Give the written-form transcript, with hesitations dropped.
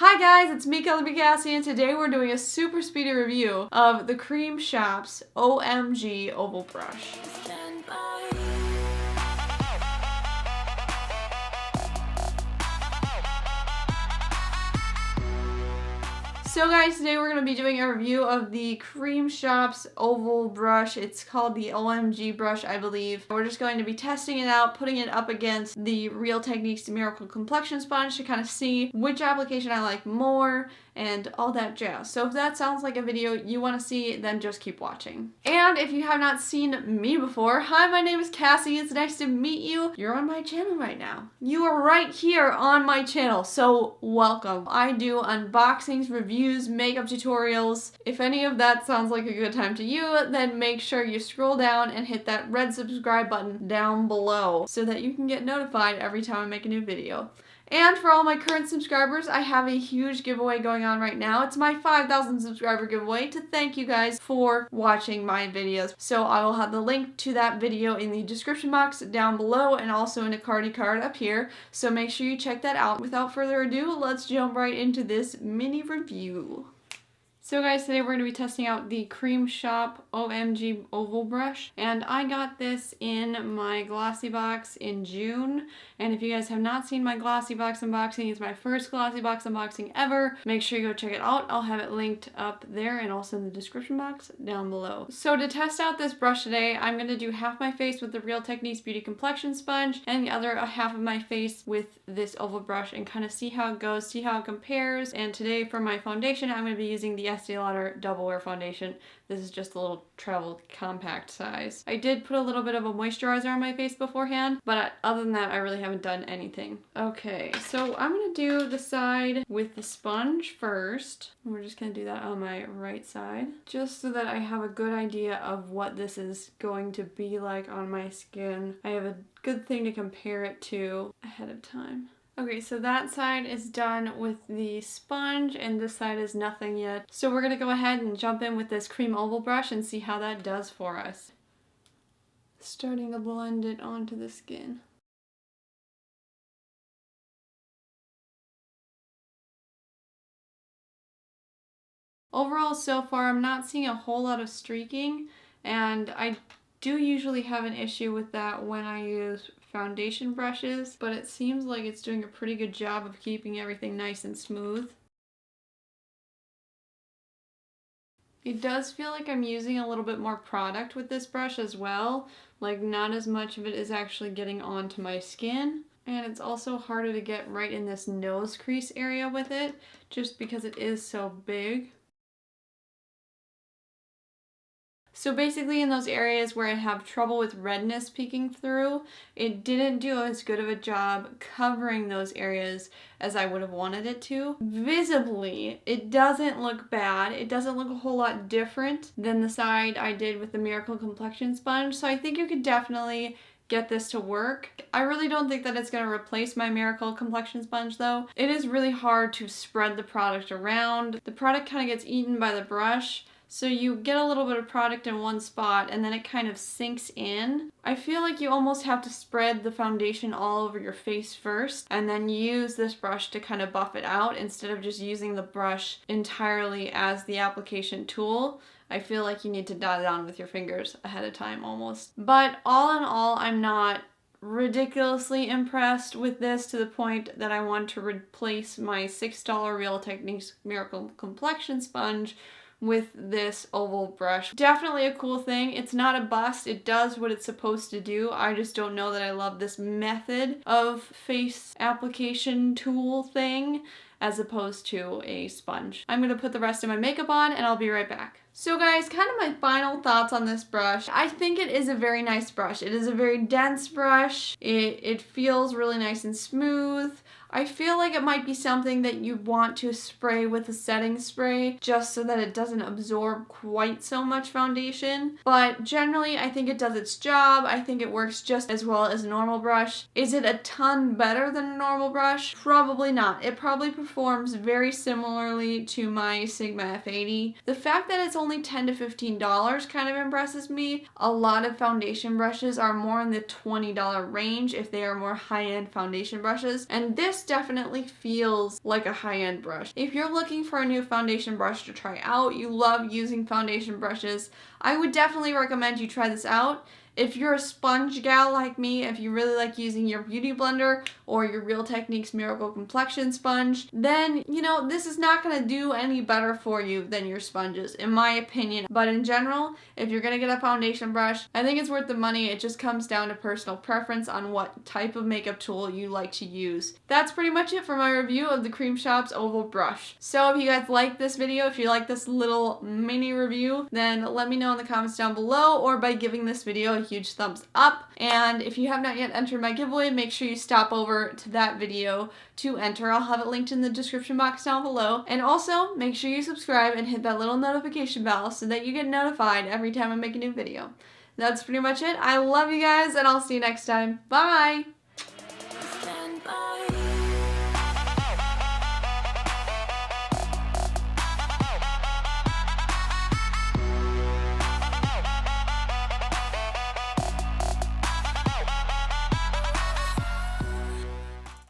Hi guys, it's me, ColorMeCassie, and today we're doing a super speedy review of the Creme Shop's OMG Oval Brush. So guys, today we're going to be doing a review of the Creme Shop's Oval Brush. It's called the OMG brush, I believe. We're just going to be testing it out, putting it up against the Real Techniques Miracle Complexion Sponge to kind of see which application I like more and all that jazz. So if that sounds like a video you want to see, then just keep watching. And if you have not seen me before, hi, my name is Cassie. It's nice to meet you. You're on my channel right now. You are right here on my channel, so welcome. I do unboxings, reviews, makeup tutorials. If any of that sounds like a good time to you, then make sure you scroll down and hit that red subscribe button down below so that you can get notified every time I make a new video. And for all my current subscribers, I have a huge giveaway going on right now. It's my 5,000 subscriber giveaway to thank you guys for watching my videos. So I will have the link to that video in the description box down below and also in a card up here. So make sure you check that out. Without further ado, let's jump right into this mini review. So guys, today we're going to be testing out the Creme Shop OMG Oval Brush, and I got this in my Glossy box in June, and if you guys have not seen my Glossy box unboxing, it's my first Glossy box unboxing ever. Make sure you go check it out. I'll have it linked up there and also in the description box down below. So to test out this brush today, I'm going to do half my face with the Real Techniques Beauty Complexion Sponge and the other half of my face with this oval brush and kind of see how it goes, see how it compares. And today for my foundation, I'm going to be using the Estee Lauder Double Wear Foundation. This is just a little travel compact size. I did put a little bit of a moisturizer on my face beforehand, but other than that, I really haven't done anything. Okay, so I'm gonna do the side with the sponge first. We're just gonna do that on my right side, just so that I have a good idea of what this is going to be like on my skin. I have a good thing to compare it to ahead of time. Okay, so that side is done with the sponge and this side is nothing yet. So we're gonna go ahead and jump in with this cream oval brush and see how that does for us. Starting to blend it onto the skin. Overall, so far, I'm not seeing a whole lot of streaking, and I do usually have an issue with that when I use foundation brushes, but it seems like it's doing a pretty good job of keeping everything nice and smooth. It does feel like I'm using a little bit more product with this brush as well, like not as much of it is actually getting onto my skin. And it's also harder to get right in this nose crease area with it, just because it is so big. So basically in those areas where I have trouble with redness peeking through, it didn't do as good of a job covering those areas as I would have wanted it to. Visibly, it doesn't look bad. It doesn't look a whole lot different than the side I did with the Miracle Complexion Sponge, so I think you could definitely get this to work. I really don't think that it's going to replace my Miracle Complexion Sponge though. It is really hard to spread the product around. The product kind of gets eaten by the brush. So you get a little bit of product in one spot and then it kind of sinks in. I feel like you almost have to spread the foundation all over your face first and then use this brush to kind of buff it out instead of just using the brush entirely as the application tool. I feel like you need to dot it on with your fingers ahead of time almost. But all in all, I'm not ridiculously impressed with this to the point that I want to replace my $6 Real Techniques Miracle Complexion Sponge with this oval brush. Definitely a cool thing. It's not a bust. It does what it's supposed to do. I just don't know that I love this method of face application tool thing as opposed to a sponge. I'm gonna put the rest of my makeup on and I'll be right back. So guys, kind of my final thoughts on this brush. I think it is a very nice brush. It is a very dense brush. It feels really nice and smooth. I feel like it might be something that you want to spray with a setting spray just so that it doesn't absorb quite so much foundation. But generally, I think it does its job. I think it works just as well as a normal brush. Is it a ton better than a normal brush? Probably not. It probably performs very similarly to my Sigma F80. The fact that it's only $10 to $15 kind of impresses me. A lot of foundation brushes are more in the $20 range if they are more high-end foundation brushes. And this this definitely feels like a high-end brush. If you're looking for a new foundation brush to try out, you love using foundation brushes, I would definitely recommend you try this out. If you're a sponge gal like me, if you really like using your beauty blender or your Real Techniques Miracle Complexion sponge, then, you know, this is not going to do any better for you than your sponges, in my opinion. But in general, if you're going to get a foundation brush, I think it's worth the money. It just comes down to personal preference on what type of makeup tool you like to use. That's pretty much it for my review of the Creme Shop's Oval Brush. So if you guys like this video, if you like this little mini review, then let me know in the comments down below or by giving this video a huge thumbs up. And if you have not yet entered my giveaway, make sure you stop over to that video to enter. I'll have it linked in the description box down below. And also, make sure you subscribe and hit that little notification bell so that you get notified every time I make a new video. That's pretty much it. I love you guys, and I'll see you next time. Bye!